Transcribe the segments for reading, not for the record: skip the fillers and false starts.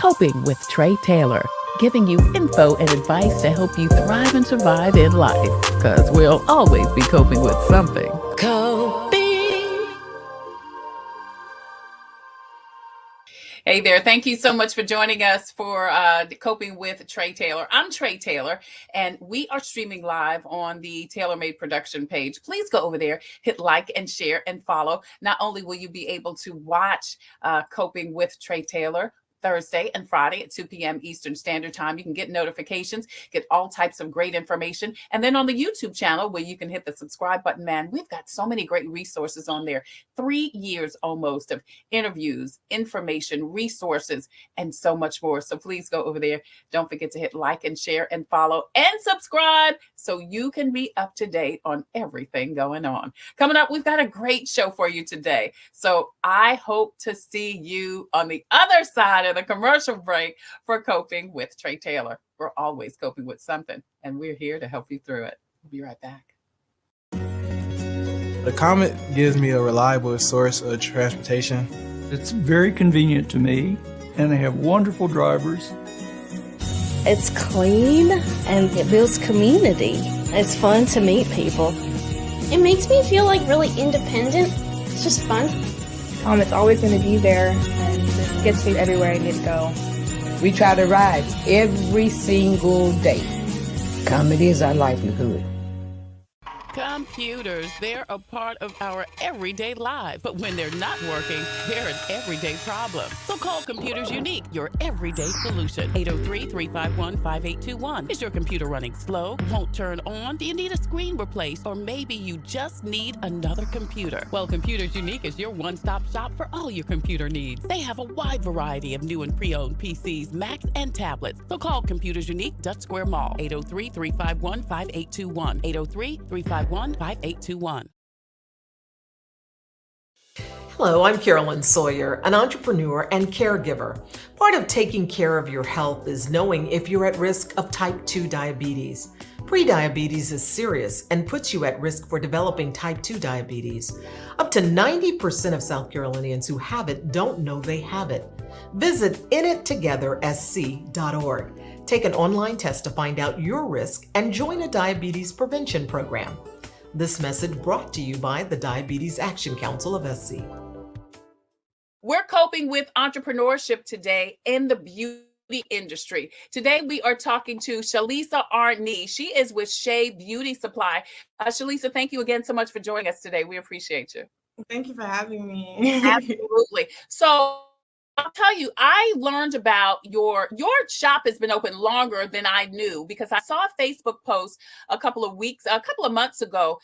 Coping with Tre Tailor, giving you info and advice to help you thrive and survive in life, because we'll always be coping with something. Coping. Hey there. Thank you so much for joining us for Coping with Tre Tailor. I'm Tre Tailor, and we are streaming live on the TailorMade production page. Please go over there, hit like and share and follow. Not only will you be able to watch Coping with Tre Tailor Thursday and Friday at 2 p.m. Eastern Standard Time. You can get notifications, get all types of great information. And then on the YouTube channel where you can hit the subscribe button, man, we've got so many great resources on there. 3 years almost of interviews, information, resources, and so much more. So please go over there. Don't forget to hit like and share and follow and subscribe so you can be up to date on everything going on. Coming up, we've got a great show for you today. So I hope to see you on the other side of the commercial break for Coping with Tre Tailor. We're always coping with something, and we're here to help you through it. We'll be right back. The Comet gives me a reliable source of transportation. It's very convenient to me, and they have wonderful drivers. It's clean, and it builds community. It's fun to meet people. It makes me feel like really independent. It's just fun. It's always going to be there, and it gets me everywhere I need to go. We try to ride every single day. Comedy is our livelihood. Computers, they're a part of our everyday life, but when they're not working, they're an everyday problem. So call Computers Unique, your everyday solution. 803-351-5821. Is your computer running slow? Won't turn on? Do you need a screen replaced? Or maybe you just need another computer? Well, Computers Unique is your one-stop shop for all your computer needs. They have a wide variety of new and pre-owned PCs, Macs, and tablets. So call Computers Unique, Dutch Square Mall. 803-351-5821. 803-351-5821. Hello, I'm Carolyn Sawyer, an entrepreneur and caregiver. Part of taking care of your health is knowing if you're at risk of type 2 diabetes. Prediabetes is serious and puts you at risk for developing type 2 diabetes. Up to 90% of South Carolinians who have it don't know they have it. Visit inittogethersc.org. Take an online test to find out your risk and join a diabetes prevention program. This message brought to you by the Diabetes Action Council of SC. We're coping with entrepreneurship today in the beauty industry. Today, we are talking to Shelisa Arne. She is with Shay Beauty Supply. Shelisa, thank you again so much for joining us today. We appreciate you. Thank you for having me. Absolutely. So I'll tell you, I learned about your shop has been open longer than I knew, because I saw a Facebook post a couple of months ago,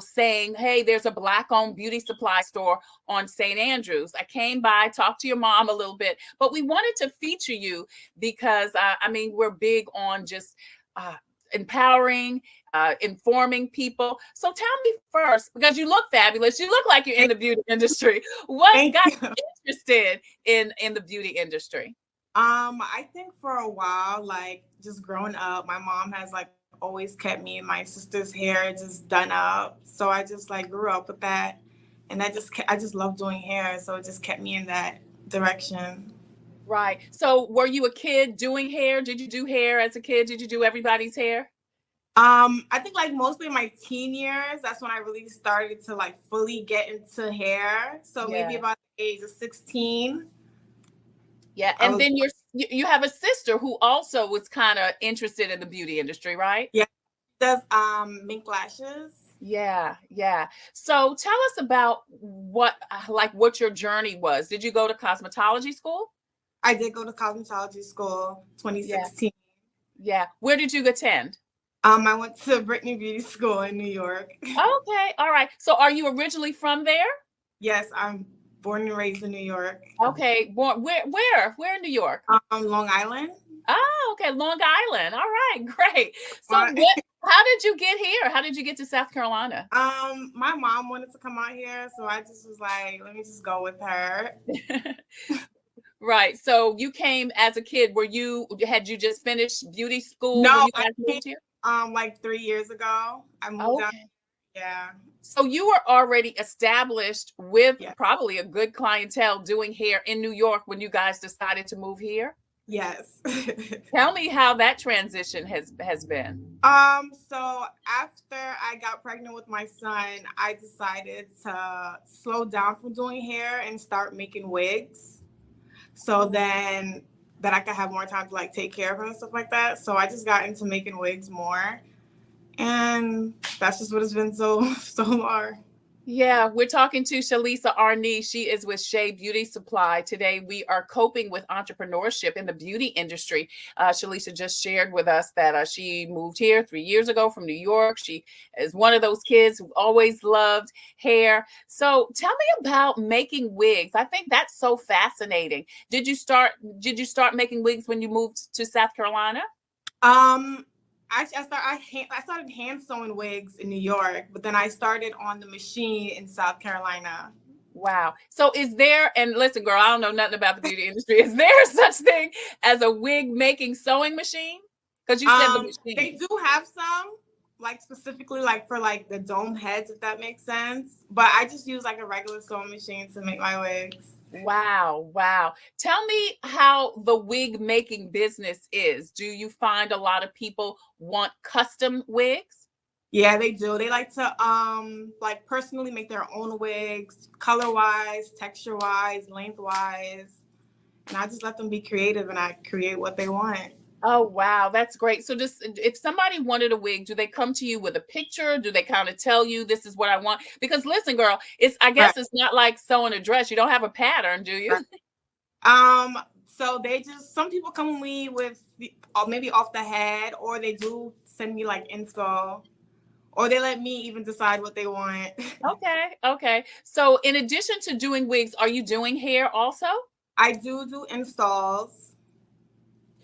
saying, hey, there's a Black-owned beauty supply store on St. Andrews. I came by, talked to your mom a little bit, but we wanted to feature you because, we're big on just empowering, informing people. So tell me first, because you look fabulous, you look like you're in the beauty industry. What got you interested in the beauty industry? I think for a while, like just growing up, my mom has always kept me and my sister's hair just done up. So I just grew up with that, and I just love doing hair. So it just kept me in that direction. Right. So were you a kid doing hair? Did you do hair as a kid? Did you do everybody's hair? I think mostly in my teen years, that's when I really started to fully get into hair. So maybe about the age of 16. Yeah. And then you have a sister who also was kind of interested in the beauty industry, right? Yeah. Does mink lashes. Yeah. So tell us about what your journey was. Did you go to cosmetology school? I did go to cosmetology school, 2016. Yeah. Where did you attend? I went to Brittany Beauty School in New York. Okay. All right. So are you originally from there? Yes, I'm born and raised in New York. Okay. Born where in New York? Long Island. Oh, okay. Long Island. All right. Great. So how did you get here? How did you get to South Carolina? My mom wanted to come out here, so I just was like, let me just go with her. Right. So you came as a kid. Had you just finished beauty school? No, when you guys moved here? 3 years ago. I moved out. Yeah. So you were already established with Yeah. probably a good clientele doing hair in New York when you guys decided to move here. Yes. Tell me how that transition has been. So after I got pregnant with my son, I decided to slow down from doing hair and start making wigs. So then that I could have more time to like take care of him and stuff like that. So I just got into making wigs more. And that's just what it's been so far. Yeah, we're talking to Shelisa Arne. She is with Shay Beauty Supply. Today, we are coping with entrepreneurship in the beauty industry. Shelisa just shared with us that she moved here 3 years ago from New York. She is one of those kids who always loved hair. So tell me about making wigs. I think that's so fascinating. Did you start making wigs when you moved to South Carolina? I started hand sewing wigs in New York, but then I started on the machine in South Carolina. Wow. So is there, and listen, girl, I don't know nothing about the beauty industry. Is there such thing as a wig making sewing machine? Because you said the machine. They do have some, like specifically like for like the dome heads, if that makes sense. But I just use like a regular sewing machine to make my wigs. Wow. Wow. Tell me how the wig making business is. Do you find a lot of people want custom wigs? Yeah, they do. They like to like personally make their own wigs, color wise, texture wise, length wise. And I just let them be creative and I create what they want. Oh, wow. That's great. So just if somebody wanted a wig, do they come to you with a picture? Do they kind of tell you this is what I want? Because listen, girl, I guess it's not like sewing a dress. You don't have a pattern, do you? So some people come to me with maybe off the head, or they do send me like inspo, or they let me even decide what they want. Okay. So in addition to doing wigs, are you doing hair also? I do installs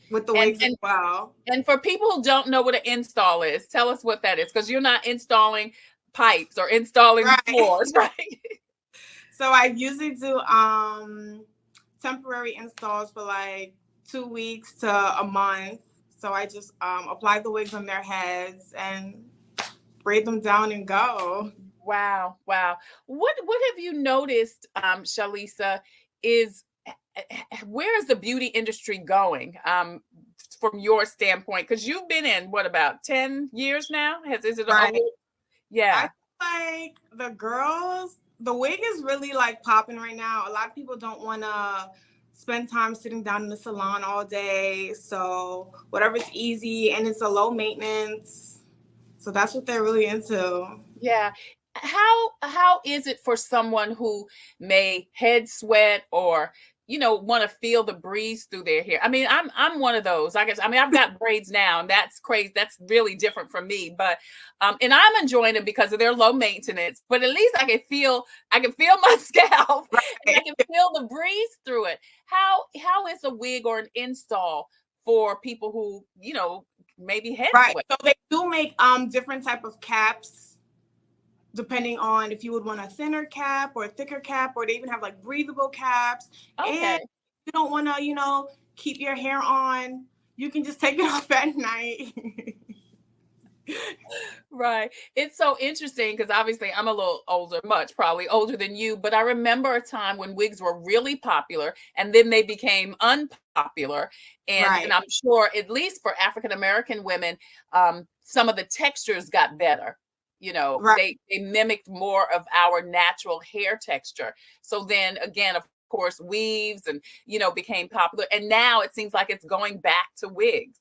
with the wigs as well. And for people who don't know what an install is, tell us what that is, because you're not installing pipes or installing floors, right? So I usually do temporary installs for like 2 weeks to a month. So I just apply the wigs on their heads and braid them down and go. Wow. What have you noticed, Shelisa, is where is the beauty industry going from your standpoint? Because you've been in what, about 10 years now? Is it Right. Yeah. I feel like the wig is really like popping right now. A lot of people don't want to spend time sitting down in the salon all day. So whatever's easy and it's a low maintenance. So that's what they're really into. Yeah. How is it for someone who may head sweat or want to feel the breeze through their hair? I mean, I'm one of those. I guess, I've got braids now, and that's crazy. That's really different from me. But and I'm enjoying them because of their low maintenance. But at least I can feel my scalp, and I can feel the breeze through it. How is a wig or an install for people who maybe head sweat? So they do make different type of caps, depending on if you would want a thinner cap or a thicker cap, or they even have like breathable caps. Okay. And if you don't want to, keep your hair on, you can just take it off at night. Right. It's so interesting because obviously I'm a little older, probably older than you, but I remember a time when wigs were really popular and then they became unpopular. And I'm sure, at least for African American women, some of the textures got better. They mimicked more of our natural hair texture. So then again, of course, weaves and, became popular. And now it seems like it's going back to wigs.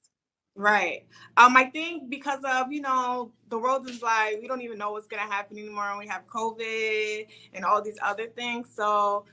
Right. I think because of, the world is like, we don't even know what's going to happen anymore. And we have COVID and all these other things. So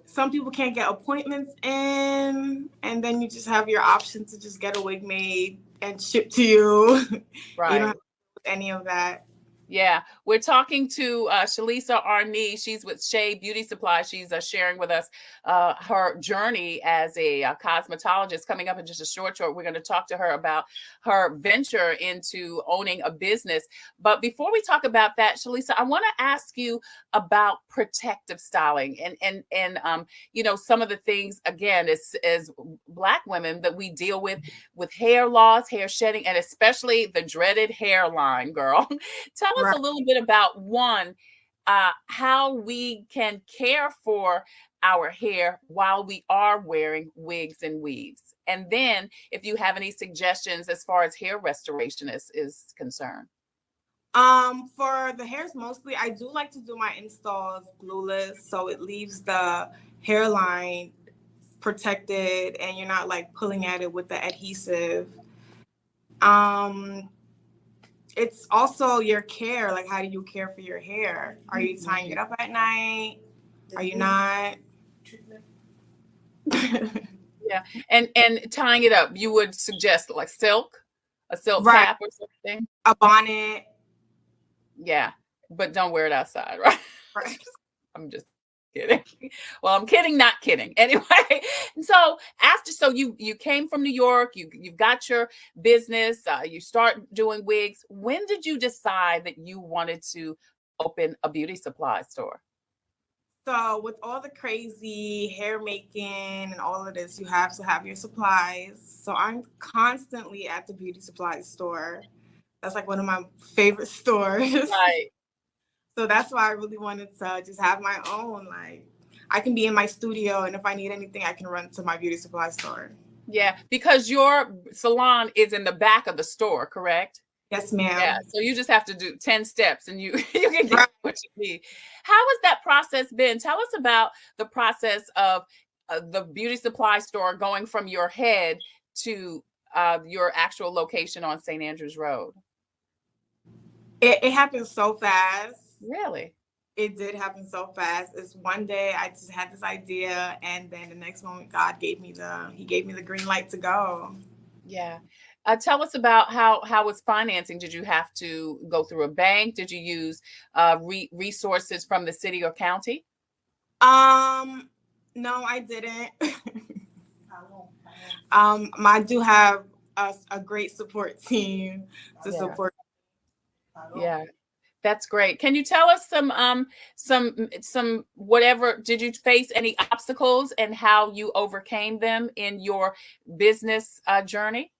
some people can't get appointments in, and then you just have your option to just get a wig made and shipped to you. Right. You don't have to do any of that. Yeah, we're talking to Shelisa Arne. She's with Shay Beauty Supply. She's sharing with us her journey as a cosmetologist. Coming up in just a short, we're going to talk to her about her venture into owning a business. But before we talk about that, Shelisa, I want to ask you about protective styling and some of the things, again, as Black women that we deal with hair loss, hair shedding, and especially the dreaded hairline, girl. Tell us Right. a little bit about one, how we can care for our hair while we are wearing wigs and weaves. And then if you have any suggestions as far as hair restoration is concerned. For the hairs mostly, I do like to do my installs glueless, so it leaves the hairline protected and you're not like pulling at it with the adhesive. It's also your care, like how do you care for your hair? Are you tying it up at night? Are you not? Yeah. And tying it up, you would suggest like a silk Right. cap or something? A bonnet. Yeah. But don't wear it outside, right? Right. I'm just kidding. Well, I'm kidding, not kidding. Anyway, so you came from New York, you've got your business, you start doing wigs. When did you decide that you wanted to open a beauty supply store? So with all the crazy hair making and all of this, you have to have your supplies. So I'm constantly at the beauty supply store. That's like one of my favorite stores. Right. So that's why I really wanted to just have my own. Like I can be in my studio, and if I need anything, I can run to my beauty supply store. Yeah, because your salon is in the back of the store, correct? Yes, ma'am. Yeah, so you just have to do 10 steps and you can get Right. what you need. How has that process been? Tell us about the process of the beauty supply store going from your head to your actual location on St. Andrews Road. It happened so fast. Really? It did happen so fast. It's one day I just had this idea, and then the next moment God gave me the green light to go. Yeah. Tell us about how was financing? Did you have to go through a bank? Did you use resources from the city or county? No, I didn't. I do have a great support team to support. Yeah. That's great. Can you tell us some whatever, did you face any obstacles and how you overcame them in your business journey?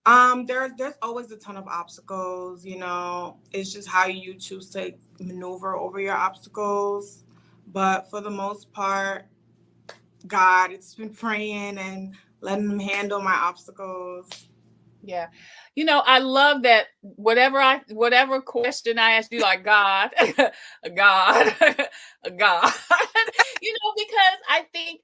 There's always a ton of obstacles, it's just how you choose to maneuver over your obstacles. But for the most part, God, it's been praying and letting him handle my obstacles. Yeah. I love that whatever question I ask you, like God, God, God, because I think,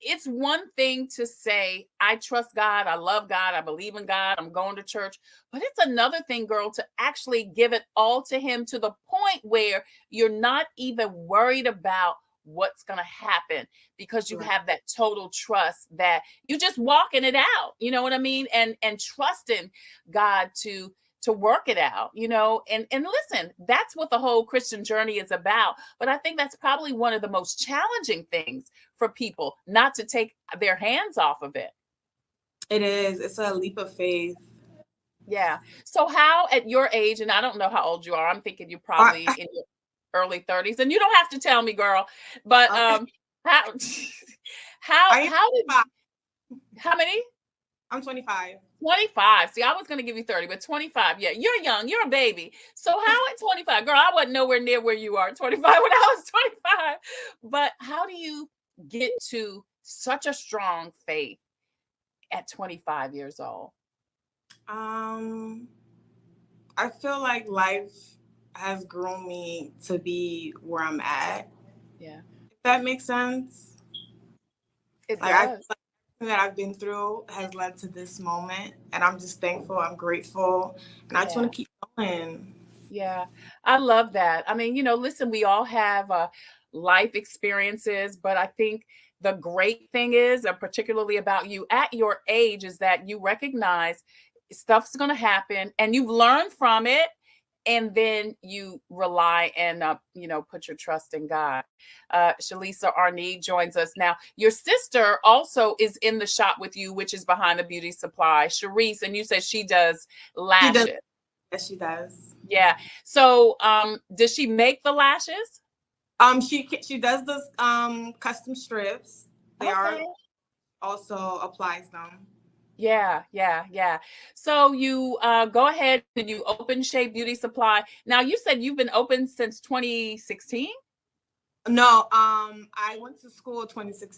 it's one thing to say, I trust God, I love God, I believe in God, I'm going to church. But it's another thing, girl, to actually give it all to him to the point where you're not even worried about what's going to happen because you have that total trust that you just walking it out. You know what I mean? And trusting God to work it out, and listen, that's what the whole Christian journey is about. But I think that's probably one of the most challenging things for people, not to take their hands off of it. It is. It's a leap of faith. Yeah. So how at your age, and I don't know how old you are, I'm thinking you're probably in your early 30s, and you don't have to tell me, girl, but how many? I'm 25. 25. See, I was going to give you 30, but 25. Yeah, you're young. You're a baby. So how at 25? Girl, I wasn't nowhere near where you are at 25 when I was 25. But how do you get to such a strong faith at 25 years old? I feel like life has grown me to be where I'm at. Yeah. If that makes sense. It I does. feel like that I've been through has led to this moment, and I'm just thankful. I'm grateful, and I just want to keep going. Yeah, I love that. I mean, listen, we all have life experiences, but I think the great thing is, particularly about you at your age, is that you recognize stuff's going to happen and you've learned from it. And then you rely and, put your trust in God. Shelisa Arne joins us now. Your sister also is in the shop with you, which is behind the beauty supply. Sharice, and you said she does lashes. Yes, she does. Yeah. So does she make the lashes? She does those custom strips. They are also applies them. Yeah, yeah, yeah. So you go ahead and you open Shay Beauty Supply. Now you said you've been open since 2016? No, I went to school in You still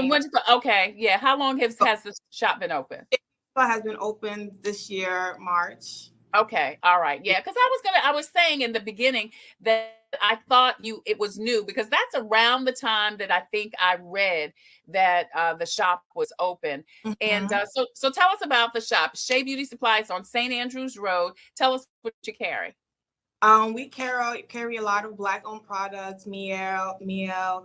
2016. went to, okay, yeah. How long has this shop been open? It has been opened this year, March. Okay, all right. Yeah, because I was saying in the beginning that I thought it was new, because that's around the time that I think I read that the shop was open. And Mhm. so tell us about the shop. Shay Beauty Supplies on St. Andrews Road. Tell us what you carry. We carry a lot of Black-owned products, Miel,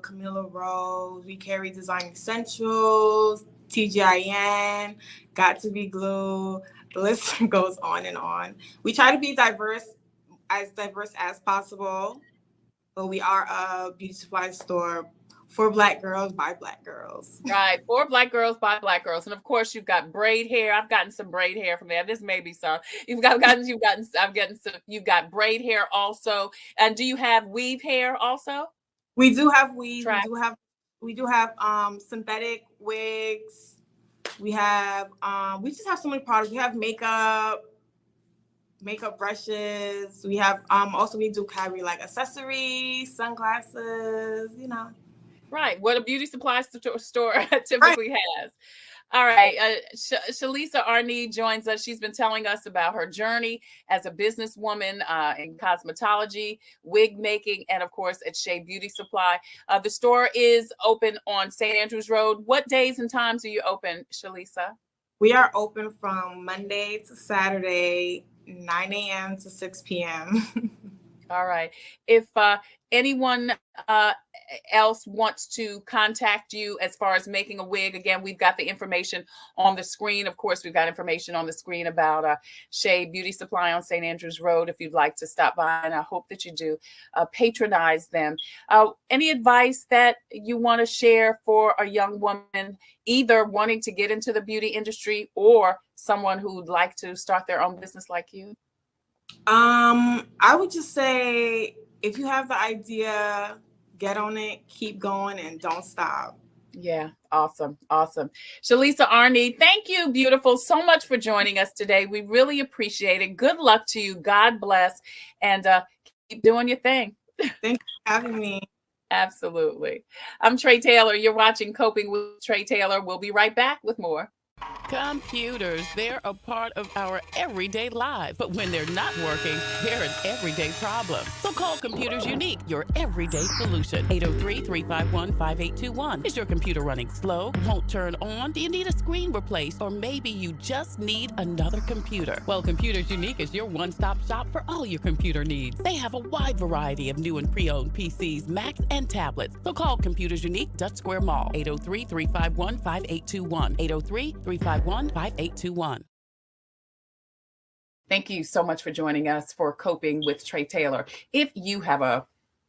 Camilla Rose. We carry design essentials, TGIN, Got to Be Glue. The list goes on and on. We try to be as diverse as possible, but we are a beauty supply store for Black girls by Black girls. Right, for Black girls by Black girls, and of course you've got braid hair. I've gotten some braid hair from there. This may be some. You've got braid hair also. And do you have weave hair also? We do have weave. Track. We do have synthetic wigs. We just have so many products. We have makeup brushes. We have also we do carry like accessories, sunglasses, Right, what a beauty supply store typically has. All right, Shelisa Arne joins us. She's been telling us about her journey as a businesswoman in cosmetology, wig making, and of course at Shay Beauty Supply. The store is open on St. Andrews Road. What days and times are you open, Shelisa? We are open from Monday to Saturday, 9 a.m. to 6 p.m. All right. If anyone else wants to contact you as far as making a wig, again, we've got the information on the screen. Of course, we've got information on the screen about Shay Beauty Supply on St. Andrews Road if you'd like to stop by, and I hope that you do patronize them. Any advice that you want to share for a young woman, either wanting to get into the beauty industry or someone who'd like to start their own business like you? I would just say, if you have the idea, get on it, keep going, and don't stop. Yeah, awesome. Shelisa Arne, thank you, beautiful, so much for joining us today. We really appreciate it. Good luck to you. God bless, and keep doing your thing. Thank you for having me. Absolutely. I'm Tre Tailor. You're watching Coping with Tre Tailor. We'll be right back with more. Computers, they're a part of our everyday lives. But when they're not working, they're an everyday problem. So call Computers Unique, your everyday solution. 803-351-5821. Is your computer running slow? Won't turn on? Do you need a screen replaced? Or maybe you just need another computer? Well, Computers Unique is your one-stop shop for all your computer needs. They have a wide variety of new and pre-owned PCs, Macs, and tablets. So call Computers Unique, Dutch Square Mall. 803-351-5821. 803-351-5821. Thank you so much for joining us for Coping with Tre Tailor. If you have a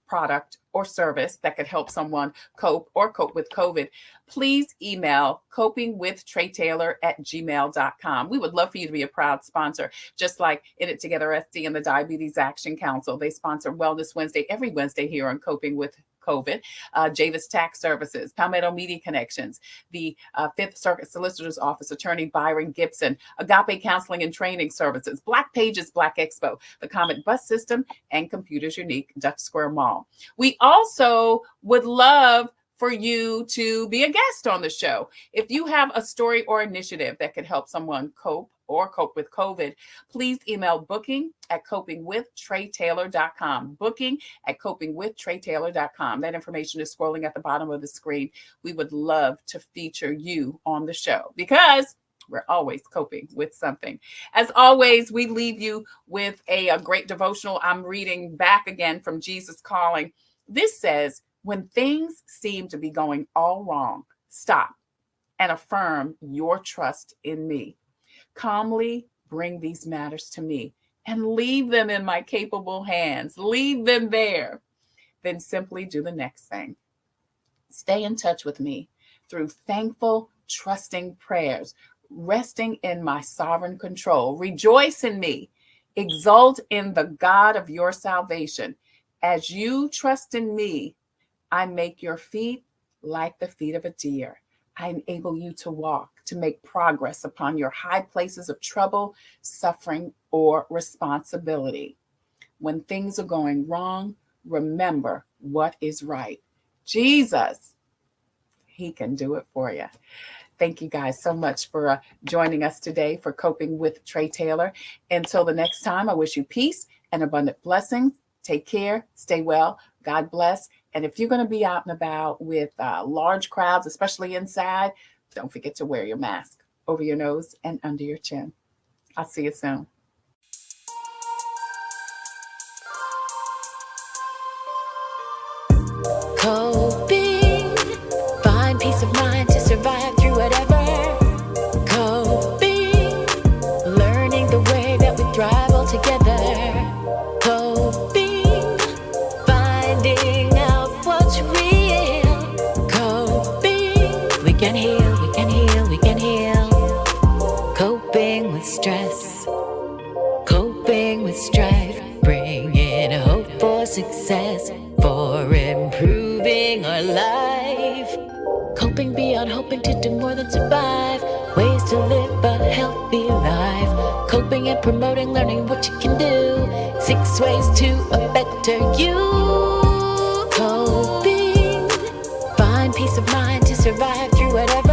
product or service that could help someone cope with COVID, please email copingwithtretailor@gmail.com. We would love for you to be a proud sponsor, just like In It Together SD and the Diabetes Action Council. They sponsor Wellness Wednesday every Wednesday here on Coping with COVID. Javis Tax Services, Palmetto Media Connections, the Fifth Circuit Solicitor's Office, Attorney Byron Gibson, Agape Counseling and Training Services, Black Pages, Black Expo, the Comet Bus System, and Computers Unique, Dutch Square Mall. We also would love for you to be a guest on the show. If you have a story or initiative that could help someone cope with COVID, please email booking@copingwithtretatailor.com. Booking@copingwithtretatailor.com. That information is scrolling at the bottom of the screen. We would love to feature you on the show because we're always coping with something. As always, we leave you with a great devotional. I'm reading back again from Jesus Calling. This says, when things seem to be going all wrong, stop and affirm your trust in me. Calmly bring these matters to me and leave them in my capable hands. Leave them there. Then simply do the next thing. Stay in touch with me through thankful, trusting prayers, resting in my sovereign control. Rejoice in me. Exult in the God of your salvation. As you trust in me, I make your feet like the feet of a deer, I enable you to walk, to make progress upon your high places of trouble, suffering, or responsibility. When things are going wrong, remember what is right. Jesus, he can do it for you. Thank you guys so much for joining us today for Coping with Tre Tailor. Until the next time, I wish you peace and abundant blessings. Take care, stay well, God bless. And if you're going to be out and about with large crowds, especially inside, don't forget to wear your mask over your nose and under your chin. I'll see you soon. Coping, find peace of mind to survive through whatever. Coping, learning the way that we thrive all together. Coping, finding out what's real. Coping, we can heal, we can heal, we can heal. Coping with stress, coping with strife, bringing hope for success, for improving our life. Coping beyond hoping to do more than survive, ways to live a healthy life. Coping and promoting, learning what you can do, 6 ways to a better you. Coping, find peace of mind to survive through whatever.